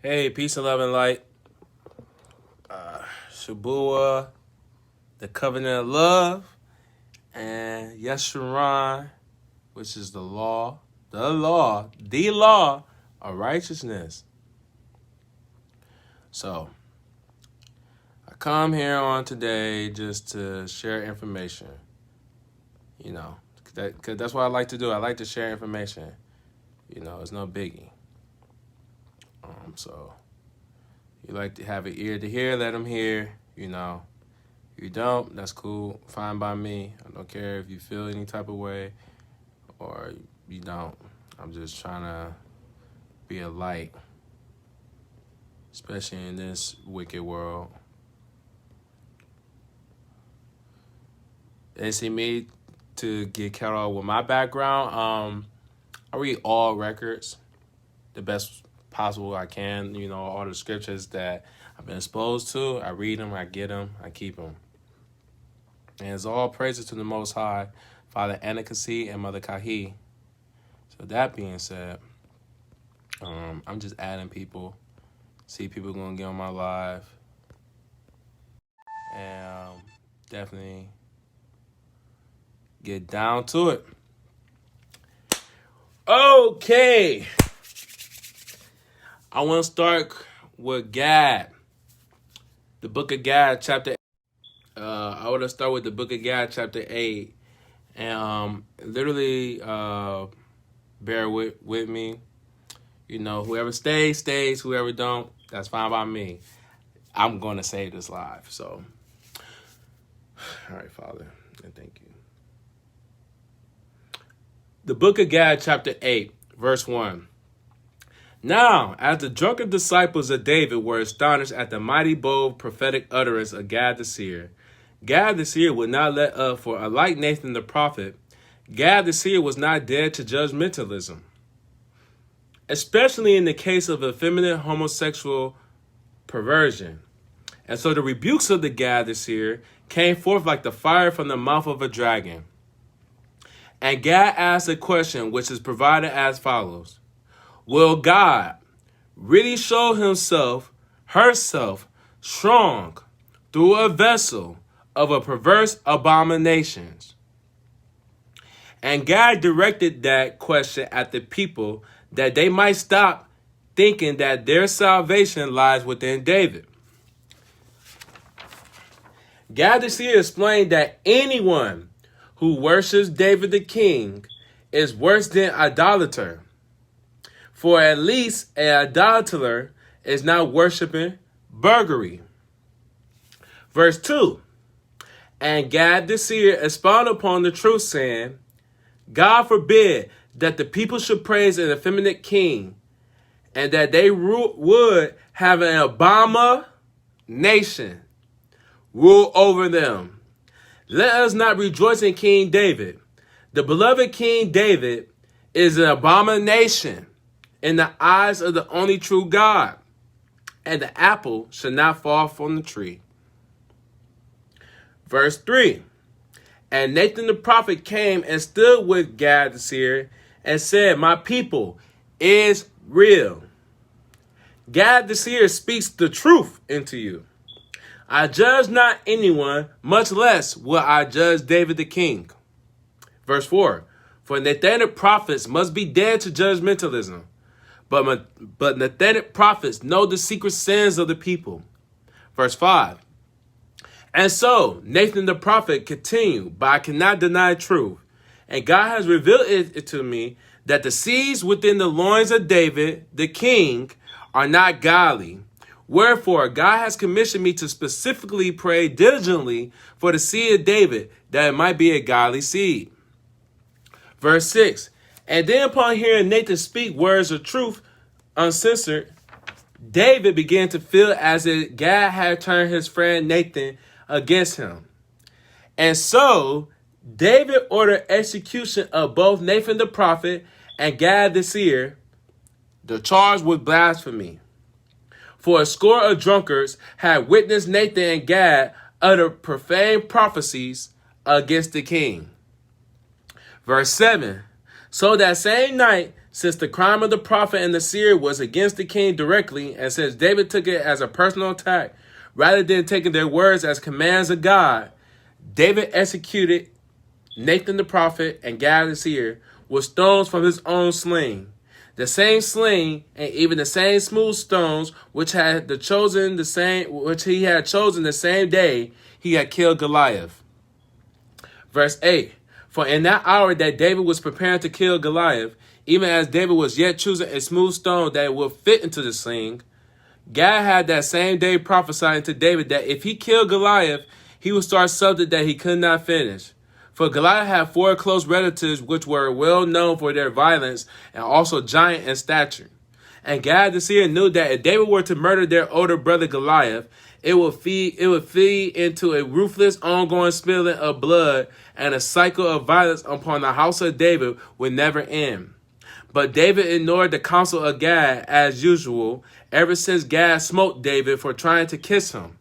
Hey, peace and love and light. Shabua, the covenant of love, and Yeshurun, which is the law of righteousness. So, I come here on today just to share information. Cause that's what I like to do. I like to share information. It's no biggie. So you like to have an ear to hear, let them hear. You don't, that's cool, fine by me. I don't care if you feel any type of way or you don't. I'm just trying to be a light, especially in this wicked world. They see me to get caught up with my background. I read all records the best possible I can. All the scriptures that I've been exposed to, I read them, I get them, I keep them. And it's all praises to the Most High, Father Anakasi and Mother Kahi. So that being said, I'm just adding people. See people going to get on my live. And definitely get down to it. Okay. I want to start with Gad. The book of Gad, chapter 8. I want to start with the book of Gad, chapter 8. And literally bear with me. Whoever stays, stays. Whoever don't, that's fine by me. I'm going to save this live. So, all right, Father, and thank you. The book of Gad, chapter 8, verse 1. Now, as the drunken disciples of David were astonished at the mighty bold prophetic utterance of Gad the seer, Gad the seer would not let up, for unlike Nathan the prophet, Gad the seer was not dead to judgmentalism, especially in the case of effeminate homosexual perversion. And so the rebukes of the Gad the seer came forth like the fire from the mouth of a dragon. And Gad asked a question which is provided as follows. Will God really show herself strong through a vessel of a perverse abominations? And God directed that question at the people that they might stop thinking that their salvation lies within David. God the seer explained that anyone who worships David the king is worse than idolater. For at least an idolater is not worshiping burglary. Verse 2. And Gad the seer expounded upon the truth, saying, God forbid that the people should praise an effeminate king, and that they would have an abomination rule over them. Let us not rejoice in King David. The beloved King David is an abomination in the eyes of the only true God, and the apple should not fall from the tree. Verse 3. And Nathan the prophet came and stood with Gad the seer and said, my people is real. Gad the seer speaks the truth into you. I judge not anyone, much less will I judge David the king. Verse 4. For Nathanic prophets must be dead to judgmentalism. But Nathanic prophets know the secret sins of the people. Verse 5. And so Nathan the prophet continued, but I cannot deny truth. And God has revealed it to me that the seeds within the loins of David, the king, are not godly. Wherefore, God has commissioned me to specifically pray diligently for the seed of David, that it might be a godly seed. Verse 6. And then upon hearing Nathan speak words of truth uncensored, David began to feel as if God had turned his friend Nathan against him. And so David ordered execution of both Nathan the prophet and Gad the seer. The charge was blasphemy. For a score of drunkards had witnessed Nathan and Gad utter profane prophecies against the king. Verse 7. So that same night, Since the crime of the prophet and the seer was against the king directly, and since David took it as a personal attack rather than taking their words as commands of God, David executed Nathan the prophet and Gad the seer with stones from his own sling. The same sling and even the same smooth stones which he had chosen the same day he had killed Goliath. Verse 8. For in that hour that David was preparing to kill Goliath, even as David was yet choosing a smooth stone that would fit into the sling, Gad had that same day prophesying to David that if he killed Goliath, he would start something that he could not finish. For Goliath had 4 close relatives which were well known for their violence and also giant in stature. And Gad the seer knew that if David were to murder their older brother Goliath, it would feed into a ruthless, ongoing spilling of blood, and a cycle of violence upon the house of David would never end. But David ignored the counsel of Gad as usual, ever since Gad smote David for trying to kiss him.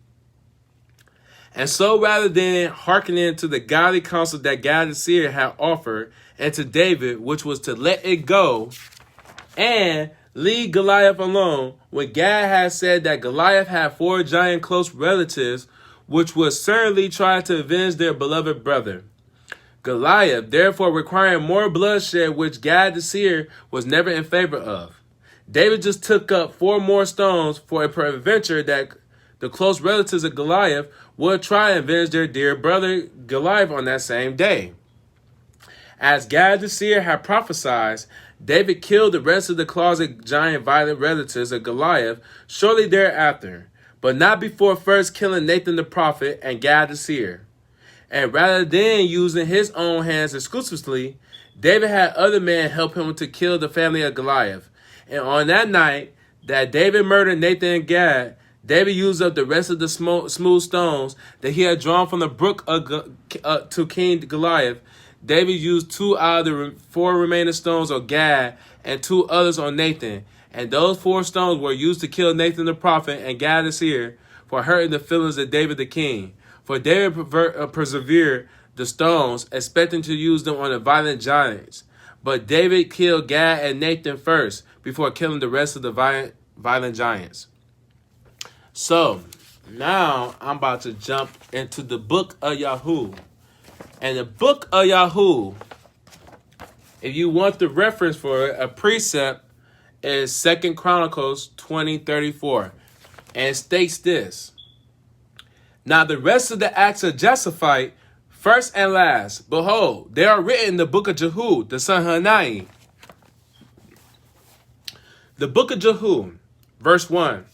And so rather than hearkening to the godly counsel that Gad the seer had offered, and to David, which was to let it go and leave Goliath alone, when Gad had said that Goliath had 4 giant close relatives, which would certainly try to avenge their beloved brother. Goliath, therefore, requiring more bloodshed, which Gad the seer was never in favor of. David just took up 4 more stones for a peradventure that the close relatives of Goliath would try and avenge their dear brother Goliath on that same day. As Gad the seer had prophesied, David killed the rest of the closet giant violent relatives of Goliath shortly thereafter, but not before first killing Nathan the prophet and Gad the seer. And rather than using his own hands exclusively, David had other men help him to kill the family of Goliath. And on that night that David murdered Nathan and Gad, David used up the rest of the smooth stones that he had drawn from the brook to King Goliath. David used 2 out of the 4 remaining stones of Gad and 2 others on Nathan. And those 4 stones were used to kill Nathan the prophet and Gad the seer for hurting the feelings of David the king. For David persevered the stones, expecting to use them on the violent giants. But David killed Gad and Nathan first, before killing the rest of the violent giants. So, now I'm about to jump into the book of Yahoo. And the book of Yahoo, if you want the reference for it, a precept is 2 Chronicles 20:34. And it states this. Now the rest of the acts of Josaphat, first and last, behold, they are written in the book of Jehu, the son of Hanani. The book of Jehu, verse 1.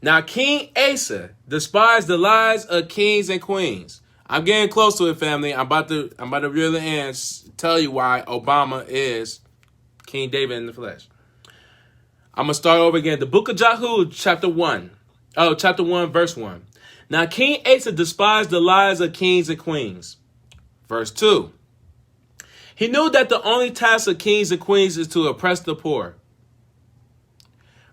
Now King Asa despised the lies of kings and queens. I'm getting close to it, family. I'm about to reel it in and tell you why Obama is King David in the flesh. I'm going to start over again. The book of Jehu, chapter 1, verse 1. Now King Asa despised the lies of kings and queens. Verse 2. He knew that the only task of kings and queens is to oppress the poor.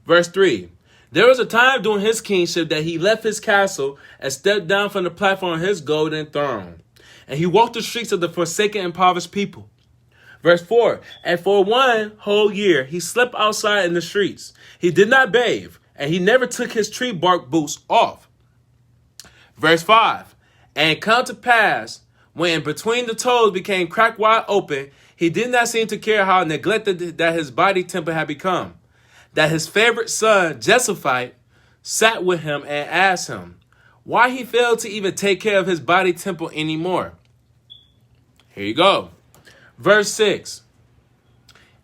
Verse 3. There was a time during his kingship that he left his castle and stepped down from the platform of his golden throne. And he walked the streets of the forsaken and impoverished people. Verse 4. And for 1 whole year he slept outside in the streets. He did not bathe, and he never took his tree bark boots off. Verse 5. And it come to pass, when between the toes became cracked wide open, he did not seem to care how neglected that his body temple had become. That his favorite son, Josaphat, sat with him and asked him why he failed to even take care of his body temple anymore. Here you go. Verse 6.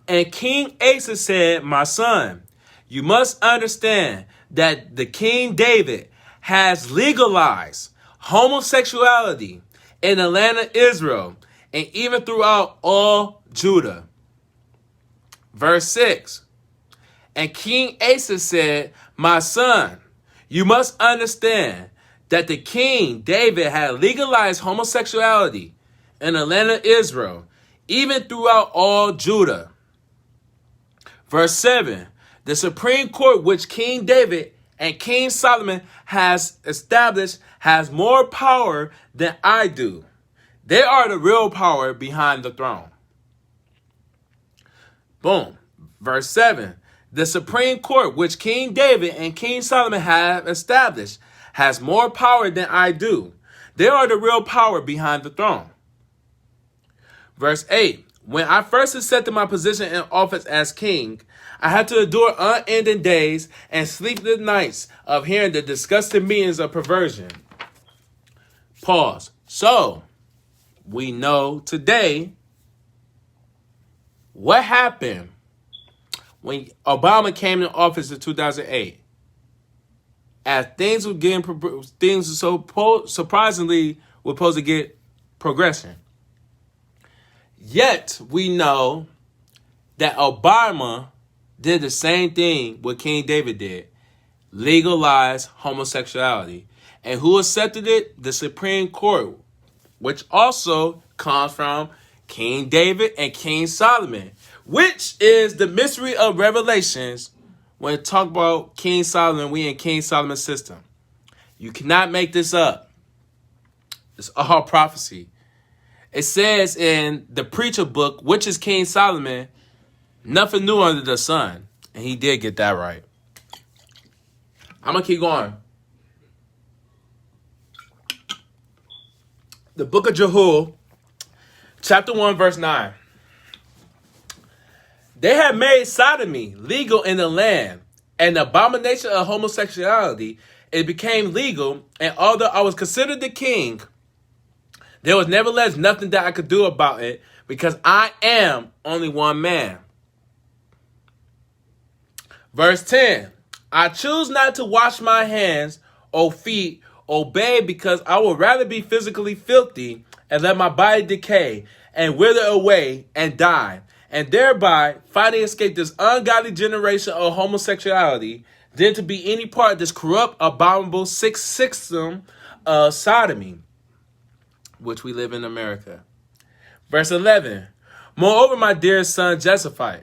And King Asa said, my son, you must understand that the King David has legalized homosexuality in the land of Israel and even throughout all Judah. Verse 6. And King Asa said, my son, you must understand that the King David had legalized homosexuality in the land of Israel, even throughout all Judah. Verse 7. The Supreme Court which King David and King Solomon has established has more power than I do. They are the real power behind the throne. Boom. Verse 7. The Supreme Court, which King David and King Solomon have established, has more power than I do. They are the real power behind the throne. Verse 8. When I first accepted my position in office as king, I had to endure unending days and sleepless nights of hearing the disgusting meanings of perversion. Pause. So, we know today what happened when Obama came into office in 2008. As things were surprisingly were supposed to get progression. Yet, we know that Obama did the same thing what King David did. Legalize homosexuality. And who accepted it? The Supreme Court, which also comes from King David and King Solomon, which is the mystery of Revelations. When it talk about King Solomon, we in King Solomon's system. You cannot make this up. It's all prophecy. It says in the Preacher book, which is King Solomon, nothing new under the sun. And he did get that right. I'm going to keep going. The book of Jehu, chapter 1, verse 9. They had made sodomy legal in the land, and the abomination of homosexuality, it became legal, and although I was considered the king, there was nevertheless nothing that I could do about it, because I am only one man. Verse 10. I choose not to wash my hands or feet or bathe, because I would rather be physically filthy and let my body decay and wither away and die, and thereby finally escape this ungodly generation of homosexuality, than to be any part of this corrupt, abominable system of sodomy, which we live in America. Verse 11. Moreover, my dear son Josaphat,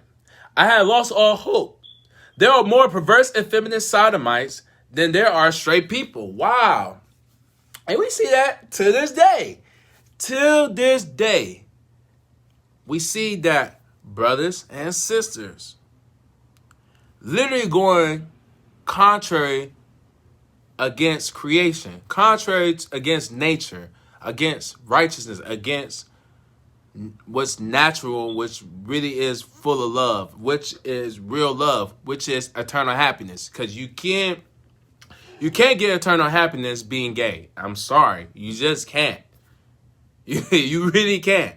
I had lost all hope. There are more perverse and feminine sodomites than there are straight people. Wow. And we see that to this day. Till this day. We see that brothers and sisters literally going contrary against creation, contrary against nature, against righteousness, against what's natural, which really is full of love, which is real love, which is eternal happiness. Because you can't get eternal happiness being gay. I'm sorry. You just can't. You really can't.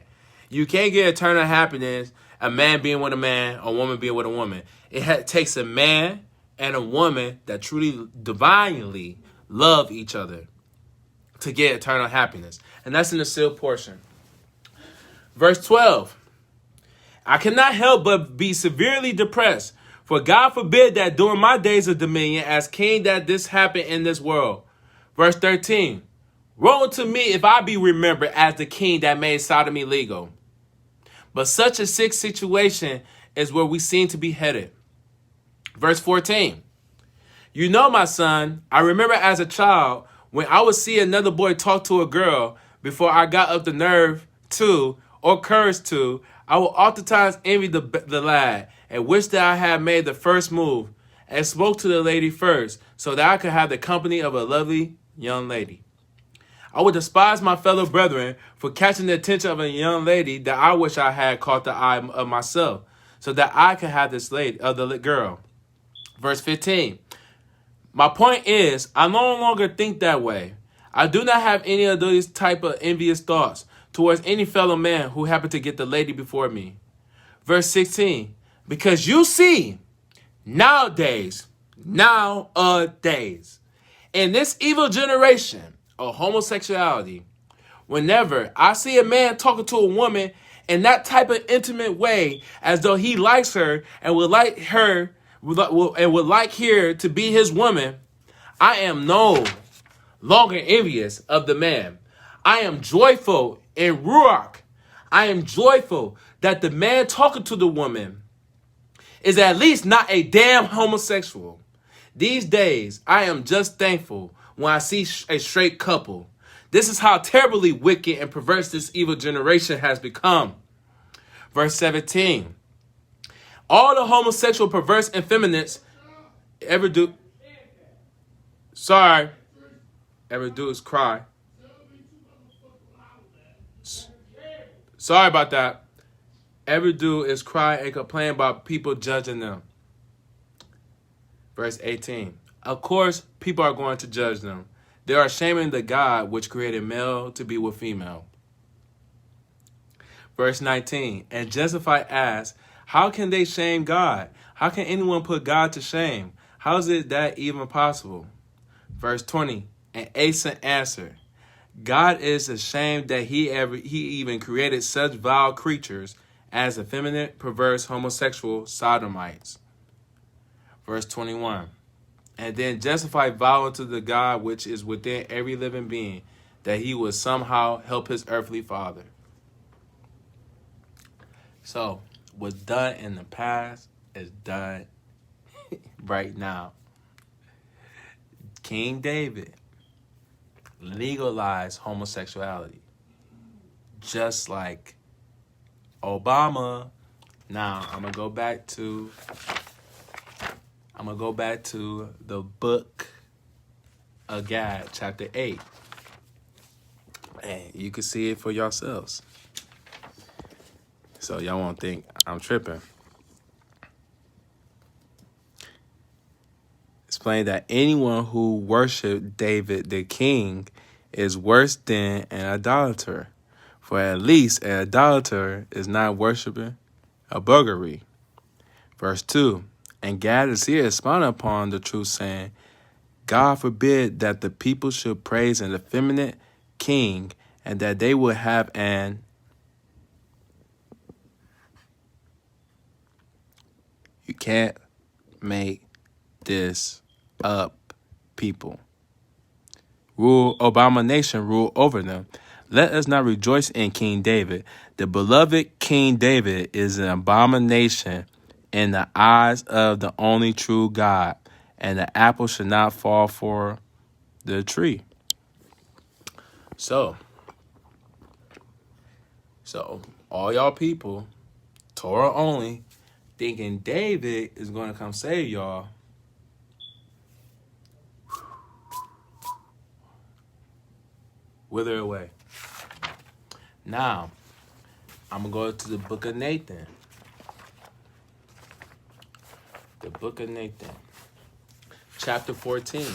You can't get eternal happiness, a man being with a man, a woman being with a woman. It takes a man and a woman that truly divinely love each other to get eternal happiness. And that's in the sealed portion. Verse 12. I cannot help but be severely depressed, for God forbid that during my days of dominion as king that this happen in this world. Verse 13. Woe to me if I be remembered as the king that made sodomy legal. But such a sick situation is where we seem to be headed. Verse 14. You know, my son, I remember as a child when I would see another boy talk to a girl before I got up the nerve to or courage to, I would oftentimes envy the lad and wish that I had made the first move and spoke to the lady first so that I could have the company of a lovely young lady. I would despise my fellow brethren for catching the attention of a young lady that I wish I had caught the eye of myself so that I could have this lady, the girl. Verse 15. My point is, I no longer think that way. I do not have any of those type of envious thoughts towards any fellow man who happened to get the lady before me. Verse 16. Because you see, nowadays, in this evil generation of homosexuality, whenever I see a man talking to a woman in that type of intimate way, as though he likes her and would like her and would like her to be his woman, I am no longer envious of the man. I am joyful in Ruach. I am joyful that the man talking to the woman is at least not a damn homosexual. These days, I am just thankful when I see a straight couple. This is how terribly wicked and perverse this evil generation has become. Verse 17. All the homosexual, perverse, effeminates ever do is cry. Sorry about that. Ever do is cry and complain about people judging them. Verse 18. Of course, people are going to judge them. They are shaming the God which created male to be with female. Verse 19. And Justified asks, how can they shame God? How can anyone put God to shame? How is it that even possible? Verse 20. And Asa answered, God is ashamed that he even created such vile creatures as effeminate, perverse, homosexual sodomites. Verse 21. And then Justified vowed unto the God which is within every living being that he would somehow help his earthly father. So, what's done in the past is done right now. King David legalized homosexuality, just like Obama. Now, I'm gonna go back to the book of Gad, chapter 8. And you can see it for yourselves. So y'all won't think I'm tripping. Explain that anyone who worshiped David the king is worse than an idolater. For at least an idolater is not worshiping a buggery. Verse 2. And Gad the seer expounded upon the truth, saying, God forbid that the people should praise an effeminate king, and that they would have an You can't make this up, people. Abomination rule over them. Let us not rejoice in King David. The beloved King David is an abomination in the eyes of the only true God, and the apple should not fall for the tree. So all y'all people, Torah only, thinking David is going to come save y'all. Wither away. Now, I'm going to go to the book of Nathan. The book of Nathan, chapter 14,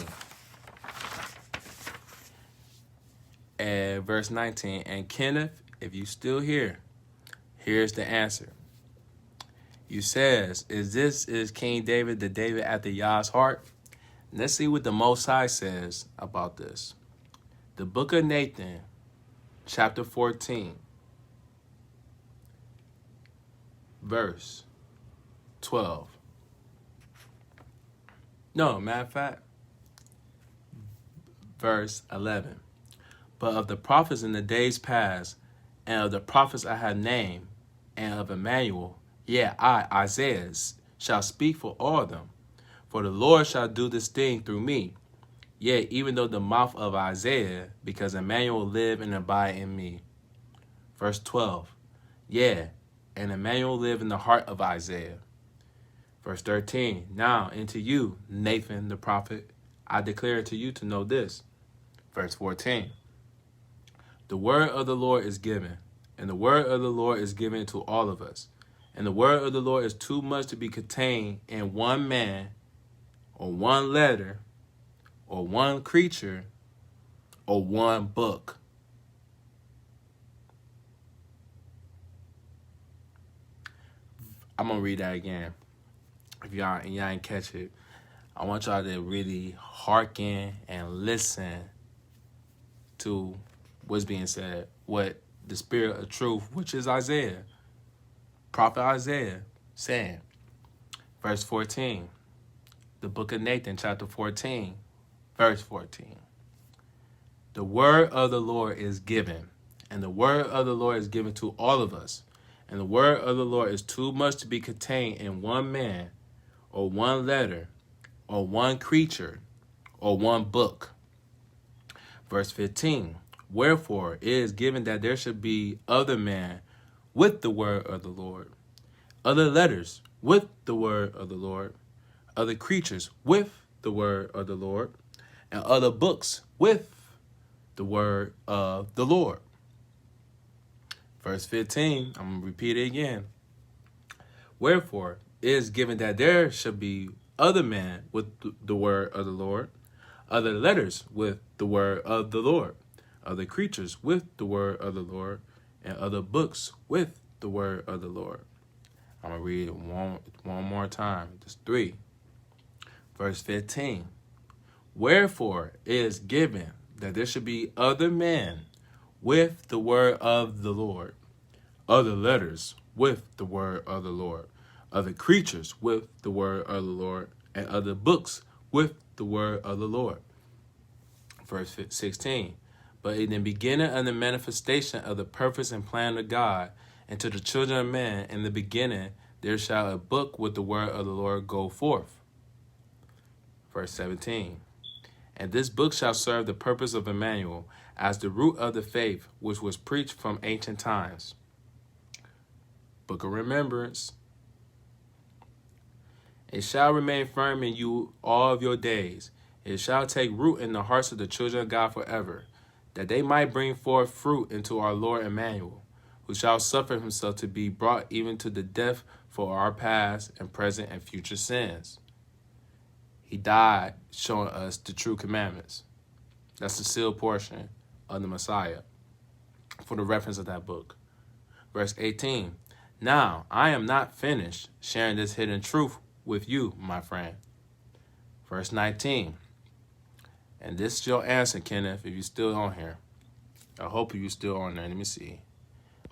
and verse 19. And Kenneth, if you still here, here's the answer. You says, is King David the David after Yah's heart? Let's see what the Most High says about this. The book of Nathan, chapter 14, verse 12. No, matter of fact, verse 11. But of the prophets in the days past, and of the prophets I have named, and of Emmanuel, I, Isaiah, shall speak for all of them. For the Lord shall do this thing through me. Yea, even though the mouth of Isaiah, because Emmanuel live and abide in me. Verse 12. And Emmanuel live in the heart of Isaiah. Verse 13. Now unto you, Nathan the prophet, I declare to you to know this. Verse 14. The word of the Lord is given, and the word of the Lord is given to all of us. And the word of the Lord is too much to be contained in one man, or one letter, or one creature, or one book. I'm going to read that again. If y'all ain't catch it, I want y'all to really hearken and listen to what's being said, what the spirit of truth, which is Isaiah, prophet Isaiah, saying. Verse 14, the book of Nathan, chapter 14, verse 14. The word of the Lord is given, and the word of the Lord is given to all of us. And the word of the Lord is too much to be contained in one man, or one letter, or one creature, or one book. Verse 15. Wherefore it is given that there should be other men with the word of the Lord, other letters with the word of the Lord, other creatures with the word of the Lord, and other books with the word of the Lord. Verse 15, I'm going to repeat it again. Wherefore, it is given that there should be other men with the word of the Lord, other letters with the word of the Lord, other creatures with the word of the Lord, and other books with the word of the Lord. I'm going to read it one more time. Just 3. Verse 15. Wherefore it is given that there should be other men with the word of the Lord, other letters with the word of the Lord, other creatures with the word of the Lord, and other books with the word of the Lord. Verse 16. But in the beginning of the manifestation of the purpose and plan of God, and to the children of men, in the beginning there shall a book with the word of the Lord go forth. Verse 17. And this book shall serve the purpose of Emmanuel, as the root of the faith which was preached from ancient times. Book of remembrance. It shall remain firm in you all of your days. It shall take root in the hearts of the children of God forever, that they might bring forth fruit into our Lord Emmanuel, who shall suffer himself to be brought even to the death for our past and present and future sins. He died showing us the true commandments. That's the sealed portion of the Messiah for the reference of that book. Verse 18. Now, I am not finished sharing this hidden truth with you, my friend. Verse 19. And this is your answer, Kenneth, if you're still on here. I hope you're still on there. Let me see.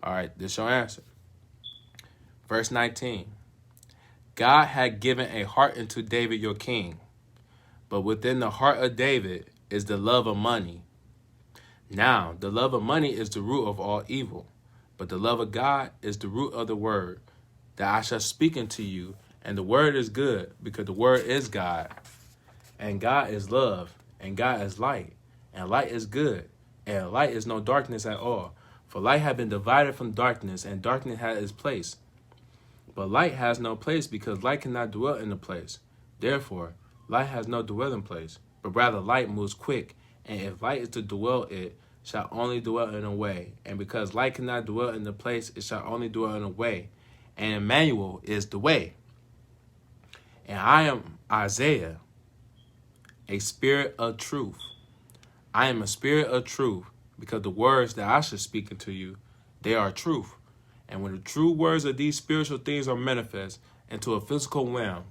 All right, this is your answer. Verse 19. God had given a heart unto David your king, but within the heart of David is the love of money. Now, the love of money is the root of all evil, but the love of God is the root of the word that I shall speak unto you. And the word is good, because the word is God. And God is love, and God is light, and light is good, and light is no darkness at all. For light had been divided from darkness, and darkness had its place. But light has no place, because light cannot dwell in the place. Therefore, light has no dwelling place, but rather light moves quick. And if light is to dwell, it shall only dwell in a way. And because light cannot dwell in the place, it shall only dwell in a way. And Emmanuel is the way. And I am Isaiah, a spirit of truth. I am a spirit of truth, because the words that I should speak unto you, they are truth. And when the true words of these spiritual things are manifest into a physical realm,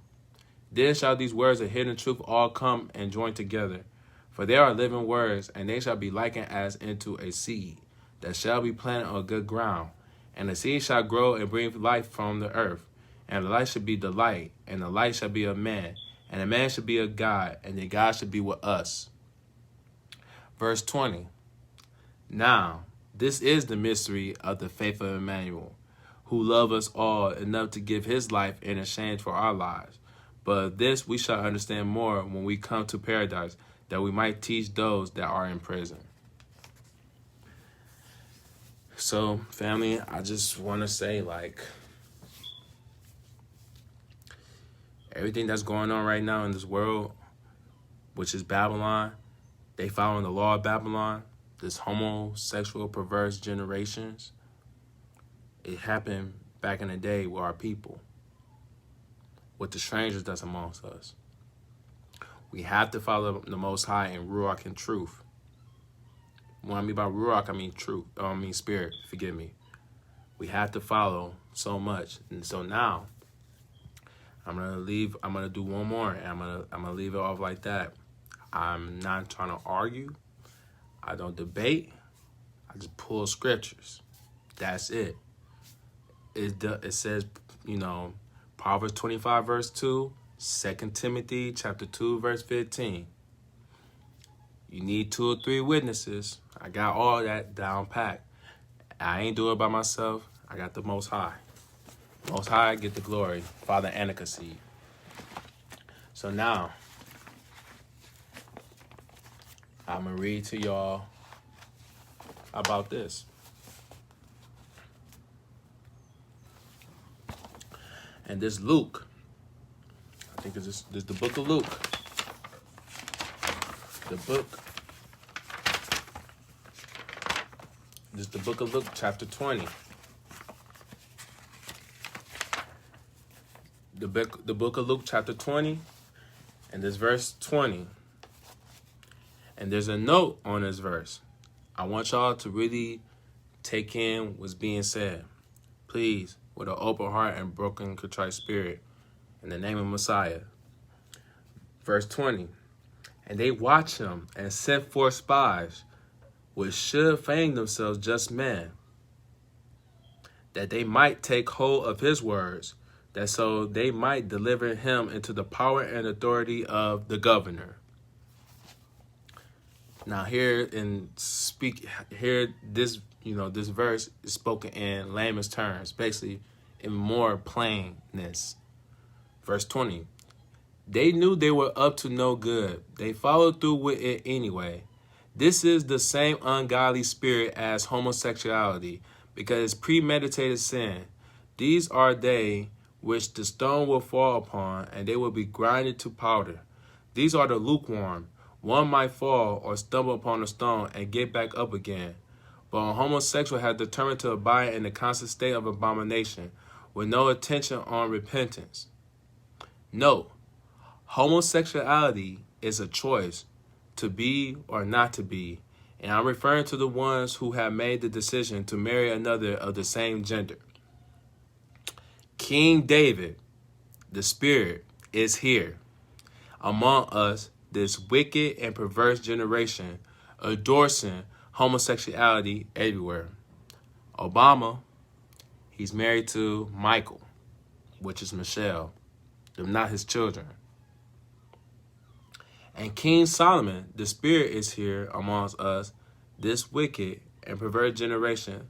then shall these words of hidden truth all come and join together. For they are living words, and they shall be likened as into a seed that shall be planted on good ground. And the seed shall grow and bring life from the earth. And the light shall be the light, and the light shall be of man, and the man shall be of God, and the God shall be with us. Verse 20. Now, this is the mystery of the faith of Emmanuel, who loved us all enough to give his life in exchange for our lives. But of this we shall understand more when we come to paradise, that we might teach those that are in prison. So, family, I just want to say, everything that's going on right now in this world, which is Babylon, they following the law of Babylon, this homosexual, perverse generations. It happened back in the day with our people, with the strangers that's amongst us. We have to follow the Most High in Ruach and truth. When I mean by Ruach, I mean truth. I mean spirit, forgive me. We have to follow so much. And so now, I'm gonna do one more, and I'm gonna leave it off like that. I'm not trying to argue. I don't debate. I just pull scriptures. That's it. It says, Proverbs 25 verse 2, 2 Timothy chapter 2 verse 15. You need 2 or 3 witnesses. I got all that down packed. I ain't doing it by myself. I got the Most High. Most High get the glory. Father Anika seed. So now, I'm going to read to y'all about this. And this Luke, I think this is the book of Luke. This is the book of Luke, chapter 20. The book of Luke, chapter 20, and this verse 20. And there's a note on this verse. I want y'all to really take in what's being said. Please, with an open heart and broken, contrite spirit, in the name of Messiah. Verse 20. And they watched him and sent forth spies, which should feign themselves just men, that they might take hold of his words, that so they might deliver him into the power and authority of the governor. Now this verse is spoken in layman's terms, basically in more plainness. Verse 20. They knew they were up to no good. They followed through with it anyway. This is the same ungodly spirit as homosexuality, because it's premeditated sin. These are they which the stone will fall upon, and they will be grinded to powder. These are the lukewarm. One might fall or stumble upon a stone and get back up again. But a homosexual has determined to abide in the constant state of abomination, with no attention on repentance. Note, homosexuality is a choice to be or not to be, and I'm referring to the ones who have made the decision to marry another of the same gender. King David, the Spirit, is here among us, this wicked and perverse generation, endorsing homosexuality everywhere. Obama, he's married to Michael, which is Michelle. They're not his children. And King Solomon, the Spirit, is here amongst us, this wicked and perverse generation,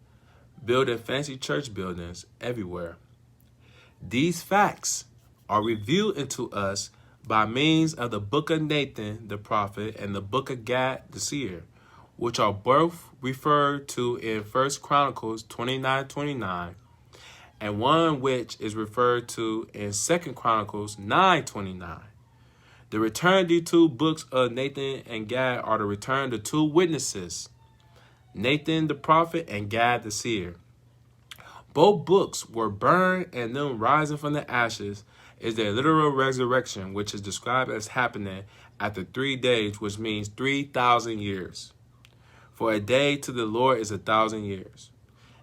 building fancy church buildings everywhere. These facts are revealed into us by means of the book of Nathan, the prophet, and the book of Gad, the seer, which are both referred to in 1 Chronicles 29:29, and one which is referred to in 2 Chronicles 9:29. The return of these two books of Nathan and Gad are the return of two witnesses, Nathan the prophet and Gad the seer. Both books were burned, and them rising from the ashes is their literal resurrection, which is described as happening after 3 days, which means 3,000 years. For a day to the Lord is 1,000 years.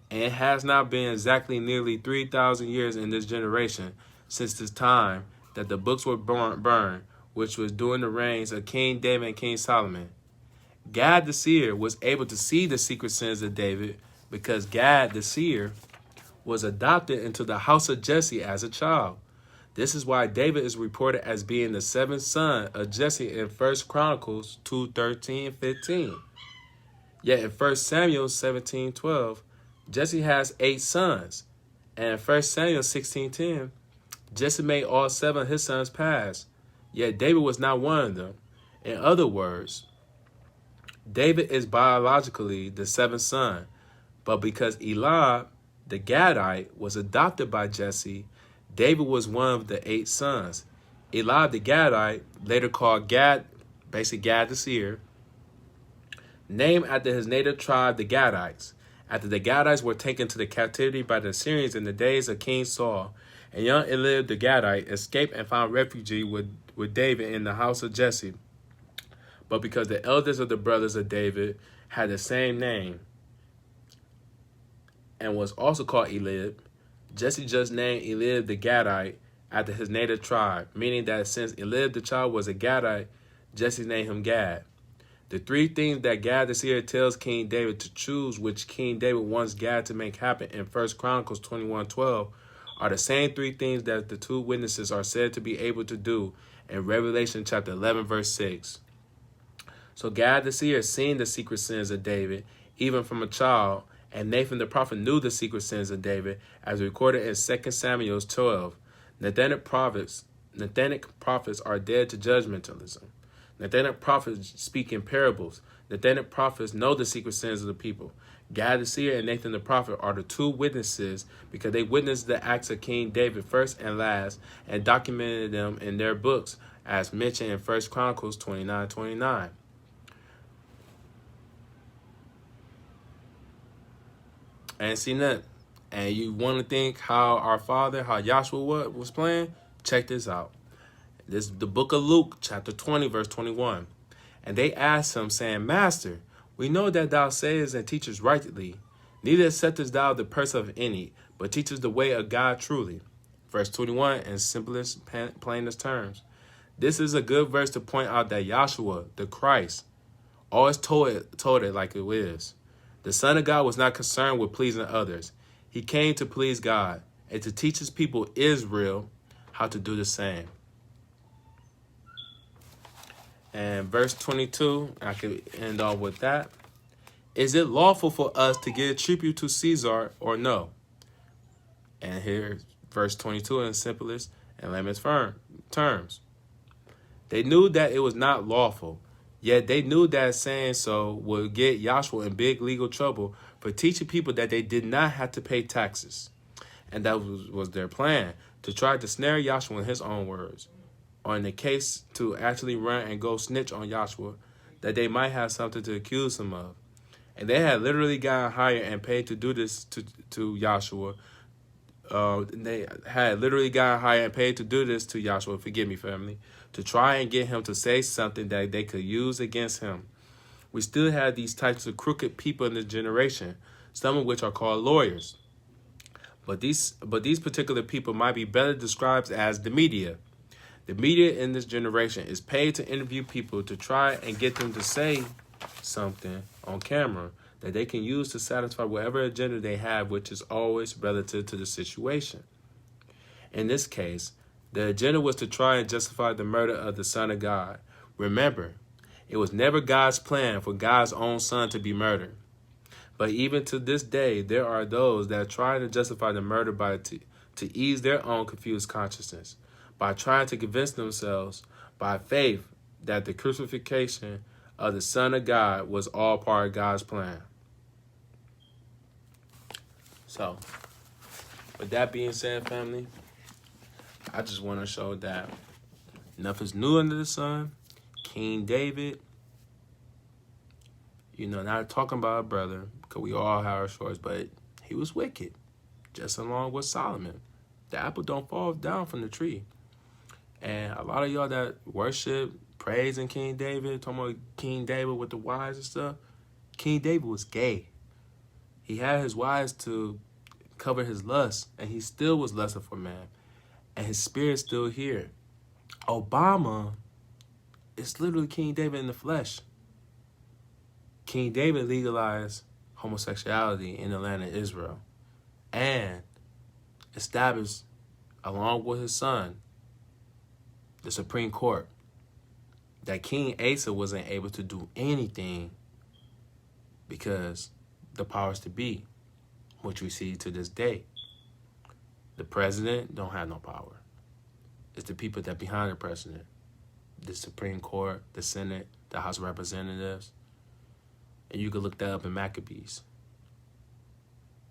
And it has not been exactly nearly 3,000 years in this generation since the time that the books were burned, which was during the reigns of King David and King Solomon. Gad the seer was able to see the secret sins of David because Gad the seer was adopted into the house of Jesse as a child. This is why David is reported as being the seventh son of Jesse in 1 Chronicles 2:13-15. Yet in 1 Samuel 17:12, Jesse has 8 sons. And in 1 Samuel 16:10, Jesse made all 7 of his sons pass. Yet David was not one of them. In other words, David is biologically the 7th son, but because Eliab, the Gadite, was adopted by Jesse, David was one of the 8 sons. Eliab the Gadite, later called Gad, basically Gad the seer, named after his native tribe, the Gadites. After the Gadites were taken to the captivity by the Assyrians in the days of King Saul, and young Eliab the Gadite escaped and found refuge with David in the house of Jesse. But because the elders of the brothers of David had the same name and was also called Eliab, Jesse just named Eliab the Gadite after his native tribe, meaning that since Eliab the child was a Gadite, Jesse named him Gad. The 3 things that Gad the seer tells King David to choose, which King David wants Gad to make happen in 1 Chronicles 21:12, are the same 3 things that the 2 witnesses are said to be able to do in Revelation chapter 11, verse 6. So Gad the seer seen the secret sins of David, even from a child, and Nathan the prophet knew the secret sins of David, as recorded in 2 Samuel 12. Nathanic prophets are dead to judgmentalism. Nathanic prophets speak in parables. Nathanic prophets know the secret sins of the people. Gad the seer and Nathan the prophet are the two witnesses because they witnessed the acts of King David first and last and documented them in their books as mentioned in 1 Chronicles 29:29. And see nothing. And you want to think how our father, how Joshua was playing? Check this out. This is the book of Luke, chapter 20, verse 21. And they asked him, saying, Master, we know that thou sayest and teachest rightly, neither acceptest thou the purse of any, but teachest the way of God truly. Verse 21 in simplest, plainest terms. This is a good verse to point out that Joshua, the Christ, always told it like it is. The Son of God was not concerned with pleasing others. He came to please God and to teach his people Israel how to do the same. And verse 22, I could end off with that. Is it lawful for us to give tribute to Caesar or no? And here's verse 22 in simplest and layman's terms. They knew that it was not lawful, yet they knew that saying so would get Joshua in big legal trouble for teaching people that they did not have to pay taxes. And that was their plan, to try to snare Joshua in his own words, or in the case to actually run and go snitch on Joshua, that they might have something to accuse him of. And they had literally gotten hired and paid to do this to Joshua. They had literally gotten hired and paid to do this to Joshua, forgive me, family, to try and get him to say something that they could use against him. We still have these types of crooked people in this generation, some of which are called lawyers. But these particular people might be better described as the media. The media in this generation is paid to interview people to try and get them to say something on camera that they can use to satisfy whatever agenda they have, which is always relative to the situation. In this case, the agenda was to try and justify the murder of the Son of God. Remember, it was never God's plan for God's own Son to be murdered. But even to this day, there are those that try to justify the murder to ease their own confused consciousness, by trying to convince themselves by faith that the crucifixion of the Son of God was all part of God's plan. So, with that being said, family, I just want to show that nothing's new under the sun. King David, not talking about a brother, because we all have our shorts, but he was wicked, just along with Solomon. The apple don't fall down from the tree. And a lot of y'all that worship, praising King David, talking about King David with the wives and stuff, King David was gay. He had his wives to cover his lust, and he still was lusting for man. And his spirit's still here. Obama is literally King David in the flesh. King David legalized homosexuality in the land of Israel and established, along with his son, the Supreme Court, that King Asa wasn't able to do anything because the powers to be, which we see to this day. The president don't have no power. It's the people that behind the president. The Supreme Court, the Senate, the House of Representatives. And you can look that up in Maccabees.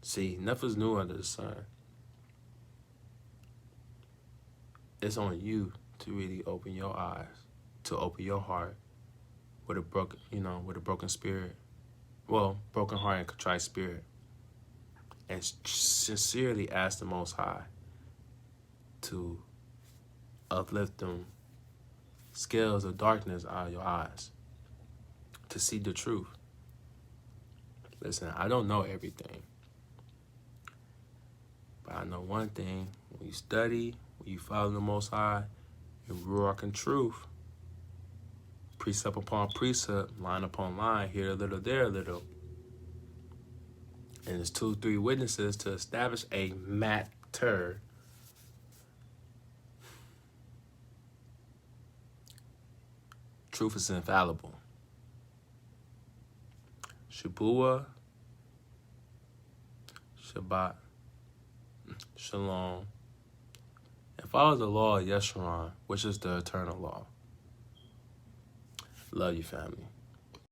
See, nothing's new under the sun. It's on you to really open your eyes, to open your heart with a broken spirit. Well, broken heart and contrite spirit. And sincerely ask the Most High to uplift them scales of darkness out of your eyes, to see the truth. Listen, I don't know everything, but I know one thing. When you study, when you follow the Most High, you rock in truth, precept upon precept, line upon line, here a little, there a little. And there's 2-3 witnesses to establish a matter. Truth is infallible. Shabua, Shabbat, Shalom, and follow the law of Yeshurun, which is the eternal law. Love you, family.